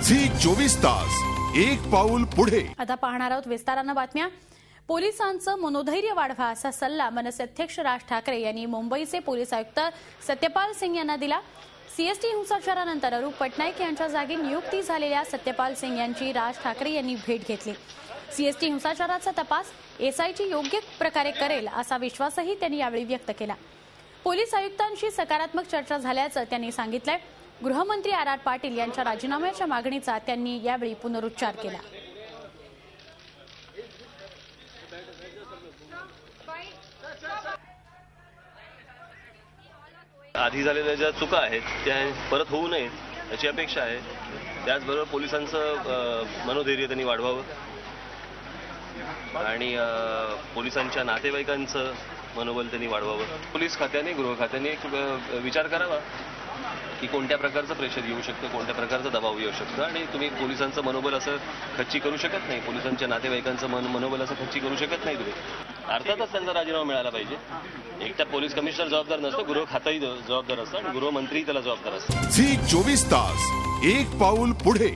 Zee 24 तास एक पाऊल पुढे। आता पाहणार आहोत विस्तारानं बातम्या। पोलिसांचं मनोधैर्य वाढवा असा सल्ला मनसे अध्यक्ष राज ठाकरे यांनी मुंबईचे पोलीस आयुक्त सत्यपाल सिंग यांना दिला। सीएसटी हिंसाचारानंतर अरूप पटनायक यांच्या जागी नियुक्ती झालेल्या सत्यपाल सिंग यांची राज ठाकरे यांनी भेट घेतली। सीएसटी हिंसाचाराचा तपास एसआयटी योग्य प्रकारे करेल असा विश्वासही त्यांनी यावेळी व्यक्त केला। पोलीस आयुक्तांशी सकारात्मक चर्चा झाल्याचं त्यांनी सांगितलंय। गृहमंत्री आर पाटील यांच्या राजीनाम्याच्या मागणीचा त्यांनी यावेळी पुनरुच्चार केला। आधी झालेल्या ज्या चुका आहेत त्या परत होऊ नयेत याची अपेक्षा आहे। त्याचबरोबर पोलिसांचं मनोधैर्य त्यांनी वाढवावं आणि पोलिसांच्या नातेवाईकांचं मनोबल त्यांनी वाढवावं। पोलीस खात्याने गृह खात्याने एक विचार करावा की कोणत्या प्रकारचं प्रेशर येऊ शकतं, कोणत्या प्रकारचा दबाव येऊ शकतं आणि तुम्ही पोलिसांचं मनोबल असं खच्ची करू शकत नाही, पोलिसांच्या नातेवाईकांचं मनोबल असं खच्ची करू शकत नाही तुम्ही। अर्थातच त्यांचा राजीनामा मिळाला पाहिजे। एकटा पोलीस कमिशनर जबाबदार नसतो, गृह खाताही जबाबदार असतं आणि गृहमंत्री त्याला जबाबदार असतो। झी 24 तास एक पाऊल पुढे।